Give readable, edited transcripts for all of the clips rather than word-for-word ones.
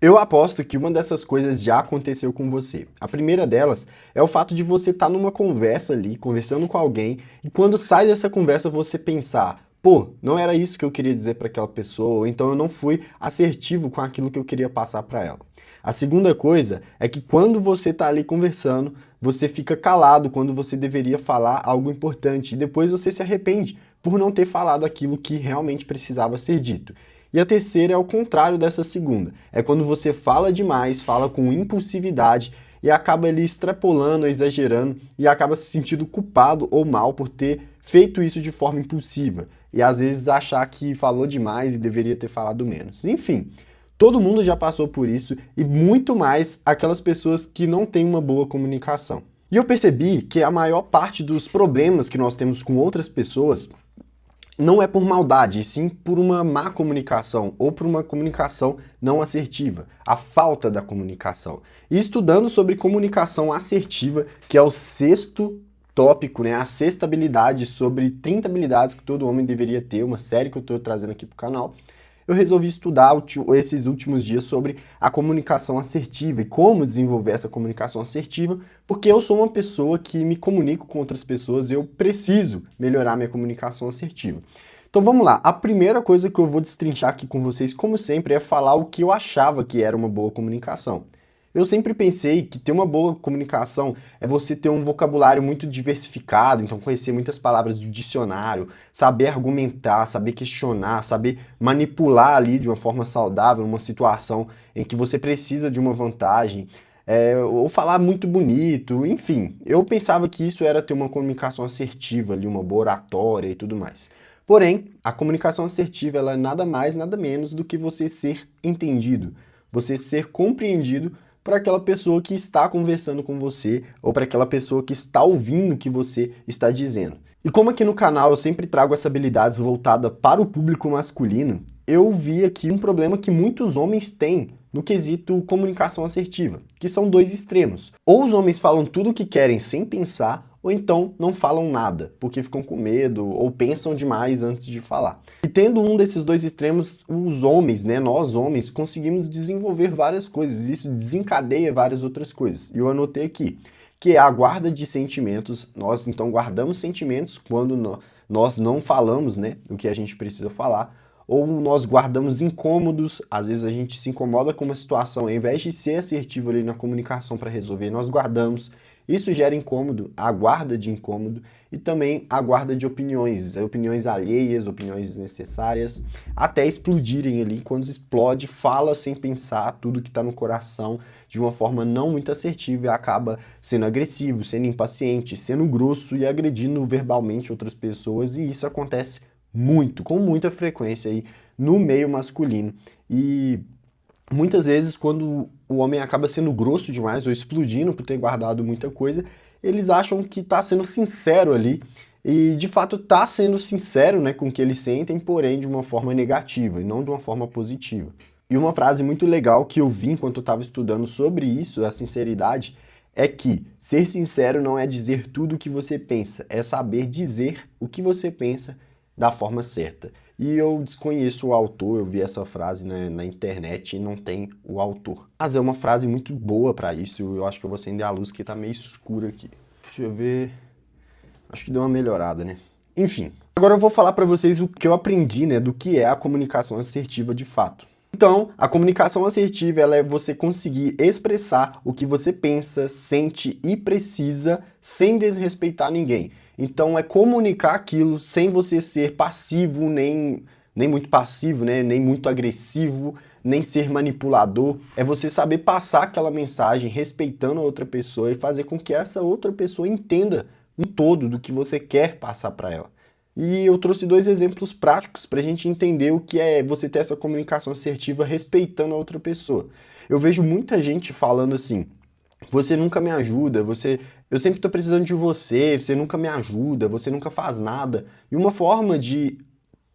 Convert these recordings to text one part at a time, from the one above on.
Eu aposto que uma dessas coisas já aconteceu com você. A primeira delas é o fato de você estar numa conversa ali, conversando com alguém, e quando sai dessa conversa você pensar, pô, não era isso que eu queria dizer para aquela pessoa, ou então eu não fui assertivo com aquilo que eu queria passar para ela. A segunda coisa é que quando você está ali conversando, você fica calado quando você deveria falar algo importante, e depois você se arrepende por não ter falado aquilo que realmente precisava ser dito. E a terceira é o contrário dessa segunda. É quando você fala demais, fala com impulsividade e acaba ali extrapolando, exagerando e acaba se sentindo culpado ou mal por ter feito isso de forma impulsiva. E às vezes achar que falou demais e deveria ter falado menos. Enfim, todo mundo já passou por isso e muito mais aquelas pessoas que não têm uma boa comunicação. E eu percebi que a maior parte dos problemas que nós temos com outras pessoas não é por maldade, e sim por uma má comunicação ou por uma comunicação não assertiva, a falta da comunicação. E estudando sobre comunicação assertiva, que é o sexto tópico, né, a sexta habilidade sobre 30 habilidades que todo homem deveria ter, uma série que eu estou trazendo aqui para o canal, eu resolvi estudar esses últimos dias sobre a comunicação assertiva e como desenvolver essa comunicação assertiva, porque eu sou uma pessoa que me comunico com outras pessoas e eu preciso melhorar minha comunicação assertiva. Então vamos lá, a primeira coisa que eu vou destrinchar aqui com vocês, como sempre, é falar o que eu achava que era uma boa comunicação. Eu sempre pensei que ter uma boa comunicação é você ter um vocabulário muito diversificado, então conhecer muitas palavras do dicionário, saber argumentar, saber questionar, saber manipular ali de uma forma saudável uma situação em que você precisa de uma vantagem, ou falar muito bonito, enfim. Eu pensava que isso era ter uma comunicação assertiva ali, uma boa oratória e tudo mais. Porém, a comunicação assertiva ela é nada mais, nada menos do que você ser entendido, você ser compreendido para aquela pessoa que está conversando com você ou para aquela pessoa que está ouvindo o que você está dizendo. E como aqui no canal eu sempre trago essas habilidades voltadas para o público masculino, eu vi aqui um problema que muitos homens têm no quesito comunicação assertiva, que são dois extremos. Ou os homens falam tudo o que querem sem pensar, ou então não falam nada, porque ficam com medo ou pensam demais antes de falar. E tendo um desses dois extremos, os homens, né, nós homens, conseguimos desenvolver várias coisas, isso desencadeia várias outras coisas. E eu anotei aqui, que é a guarda de sentimentos, nós então guardamos sentimentos quando nós não falamos, né, o que a gente precisa falar, ou nós guardamos incômodos, às vezes a gente se incomoda com uma situação, ao invés de ser assertivo ali na comunicação para resolver, nós guardamos. Isso gera incômodo, a guarda de incômodo e também a guarda de opiniões alheias, opiniões desnecessárias, até explodirem ali. Quando explode, fala sem pensar tudo que está no coração de uma forma não muito assertiva e acaba sendo agressivo, sendo impaciente, sendo grosso e agredindo verbalmente outras pessoas. E isso acontece muito, com muita frequência aí no meio masculino. E muitas vezes, quando o homem acaba sendo grosso demais ou explodindo por ter guardado muita coisa, eles acham que está sendo sincero ali e de fato está sendo sincero, né, com o que eles sentem, porém de uma forma negativa e não de uma forma positiva. E uma frase muito legal que eu vi enquanto eu estava estudando sobre isso, a sinceridade, é que ser sincero não é dizer tudo o que você pensa, é saber dizer o que você pensa da forma certa. E eu desconheço o autor, eu vi essa frase na internet e não tem o autor. Mas é uma frase muito boa para isso, eu acho que eu vou acender a luz que tá meio escura aqui. Deixa eu ver, acho que deu uma melhorada, né? Enfim, agora eu vou falar para vocês o que eu aprendi, né, do que é a comunicação assertiva de fato. Então, a comunicação assertiva ela é você conseguir expressar o que você pensa, sente e precisa sem desrespeitar ninguém. Então, é comunicar aquilo sem você ser passivo, nem muito passivo, né? Nem muito agressivo, nem ser manipulador. É você saber passar aquela mensagem respeitando a outra pessoa e fazer com que essa outra pessoa entenda um todo do que você quer passar para ela. E eu trouxe dois exemplos práticos para a gente entender o que é você ter essa comunicação assertiva respeitando a outra pessoa. Eu vejo muita gente falando assim, você nunca me ajuda, eu sempre estou precisando de você, você nunca me ajuda, você nunca faz nada. E uma forma de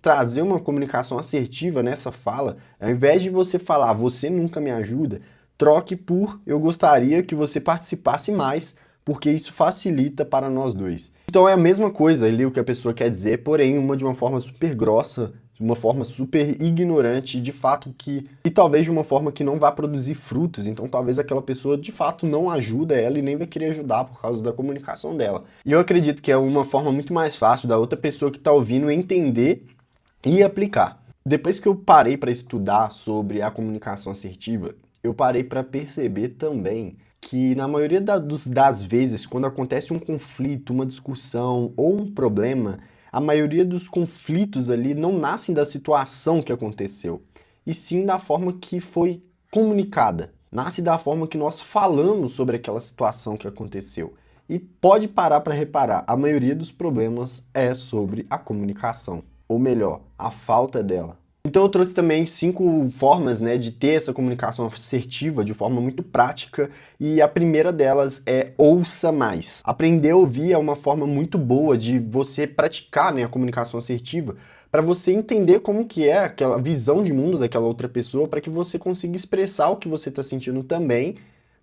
trazer uma comunicação assertiva nessa fala, ao invés de você falar você nunca me ajuda, troque por eu gostaria que você participasse mais, porque isso facilita para nós dois. Então é a mesma coisa ali o que a pessoa quer dizer, porém uma de uma forma super grossa, de uma forma super ignorante, de fato e talvez de uma forma que não vá produzir frutos, então talvez aquela pessoa de fato não ajuda ela e nem vai querer ajudar por causa da comunicação dela. E eu acredito que é uma forma muito mais fácil da outra pessoa que está ouvindo entender e aplicar. Depois que eu parei para estudar sobre a comunicação assertiva, eu parei para perceber também que na maioria das vezes, quando acontece um conflito, uma discussão ou um problema, a maioria dos conflitos ali não nascem da situação que aconteceu, e sim da forma que foi comunicada. Nasce da forma que nós falamos sobre aquela situação que aconteceu. E pode parar para reparar, a maioria dos problemas é sobre a comunicação, ou melhor, a falta dela. Então eu trouxe também 5 formas, né, de ter essa comunicação assertiva de forma muito prática, e a primeira delas é ouça mais. Aprender a ouvir é uma forma muito boa de você praticar, né, a comunicação assertiva, para você entender como que é aquela visão de mundo daquela outra pessoa, para que você consiga expressar o que você está sentindo também,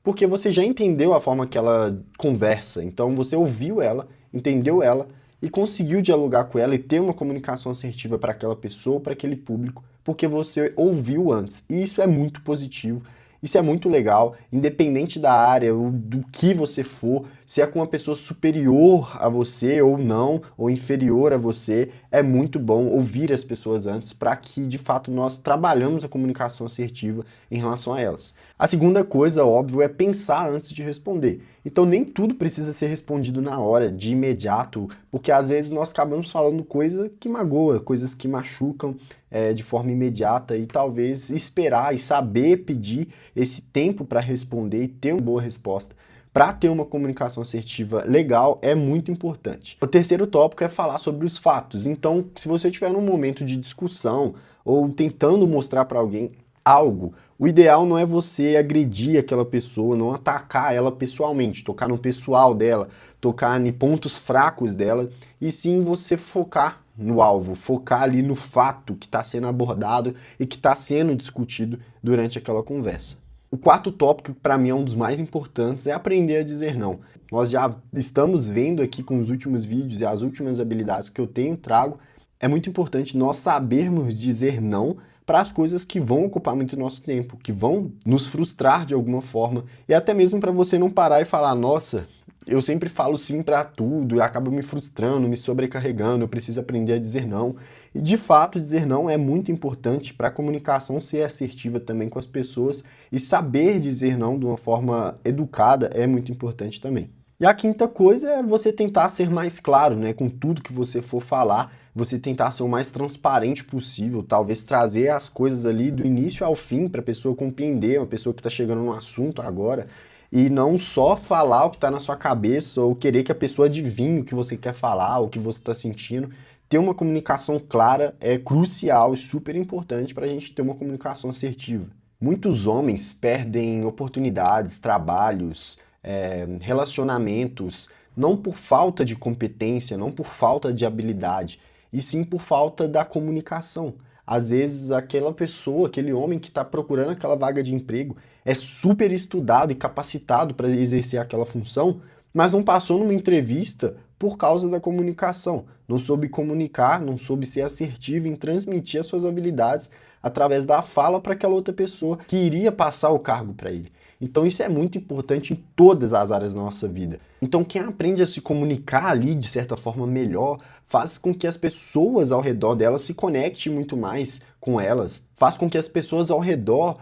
porque você já entendeu a forma que ela conversa, então você ouviu ela, entendeu ela, e conseguiu dialogar com ela e ter uma comunicação assertiva para aquela pessoa, para aquele público, porque você ouviu antes. E isso é muito positivo, isso é muito legal, independente da área, do que você for, se é com uma pessoa superior a você ou não, ou inferior a você, é muito bom ouvir as pessoas antes para que, de fato, nós trabalhamos a comunicação assertiva em relação a elas. A segunda coisa, óbvio, é pensar antes de responder. Então nem tudo precisa ser respondido na hora, de imediato, porque às vezes nós acabamos falando coisa que magoa, coisas que machucam de forma imediata, e talvez esperar e saber pedir esse tempo para responder e ter uma boa resposta para ter uma comunicação assertiva legal é muito importante. O terceiro tópico é falar sobre os fatos. Então, se você estiver num momento de discussão ou tentando mostrar para alguém algo, o ideal não é você agredir aquela pessoa, não atacar ela pessoalmente, tocar no pessoal dela, tocar em pontos fracos dela, e sim você focar no alvo, focar ali no fato que está sendo abordado e que está sendo discutido durante aquela conversa. O quarto tópico, que para mim é um dos mais importantes, é aprender a dizer não. Nós já estamos vendo aqui com os últimos vídeos e as últimas habilidades que eu trago, é muito importante nós sabermos dizer não para as coisas que vão ocupar muito nosso tempo, que vão nos frustrar de alguma forma, e até mesmo para você não parar e falar, nossa, eu sempre falo sim para tudo e acabo me frustrando, me sobrecarregando, eu preciso aprender a dizer não. E de fato, dizer não é muito importante para a comunicação ser assertiva também com as pessoas, e saber dizer não de uma forma educada é muito importante também. E a quinta coisa é você tentar ser mais claro, né, com tudo que você for falar, você tentar ser o mais transparente possível, talvez trazer as coisas ali do início ao fim para a pessoa compreender, uma pessoa que está chegando no assunto agora, e não só falar o que está na sua cabeça ou querer que a pessoa adivinhe o que você quer falar, o que você está sentindo. Ter uma comunicação clara é crucial e super importante para a gente ter uma comunicação assertiva. Muitos homens perdem oportunidades, trabalhos, relacionamentos, não por falta de competência, não por falta de habilidade, e sim por falta da comunicação. Às vezes aquela pessoa, aquele homem que está procurando aquela vaga de emprego é super estudado e capacitado para exercer aquela função, mas não passou numa entrevista por causa da comunicação. Não soube comunicar, não soube ser assertivo em transmitir as suas habilidades através da fala para aquela outra pessoa que iria passar o cargo para ele. Então isso é muito importante em todas as áreas da nossa vida. Então quem aprende a se comunicar ali de certa forma melhor, faz com que as pessoas ao redor delas se conectem muito mais com elas, faz com que as pessoas ao redor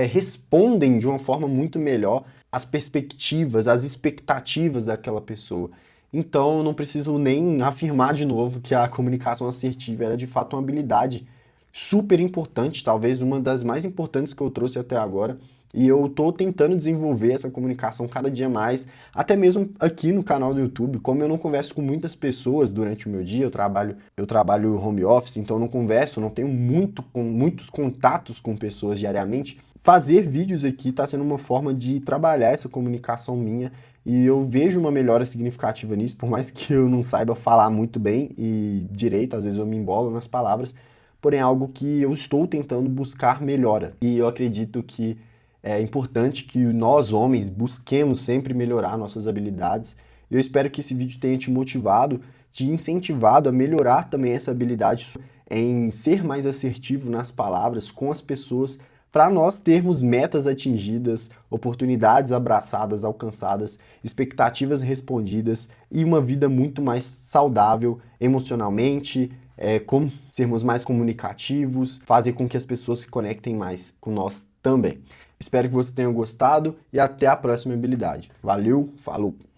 respondem de uma forma muito melhor as perspectivas, as expectativas daquela pessoa. Então eu não preciso nem afirmar de novo que a comunicação assertiva era de fato uma habilidade super importante, talvez uma das mais importantes que eu trouxe até agora. E eu estou tentando desenvolver essa comunicação cada dia mais, até mesmo aqui no canal do YouTube. Como eu não converso com muitas pessoas durante o meu dia, eu trabalho home office, então eu não converso, não tenho muitos contatos com pessoas diariamente. Fazer vídeos aqui está sendo uma forma de trabalhar essa comunicação minha, e eu vejo uma melhora significativa nisso, por mais que eu não saiba falar muito bem e direito, às vezes eu me embolo nas palavras, porém é algo que eu estou tentando buscar melhora. E eu acredito que é importante que nós, homens, busquemos sempre melhorar nossas habilidades. Eu espero que esse vídeo tenha te motivado, te incentivado a melhorar também essa habilidade em ser mais assertivo nas palavras com as pessoas, para nós termos metas atingidas, oportunidades abraçadas, alcançadas, expectativas respondidas e uma vida muito mais saudável emocionalmente, como sermos mais comunicativos, fazer com que as pessoas se conectem mais com nós também. Espero que você tenha gostado e até a próxima habilidade. Valeu, falou!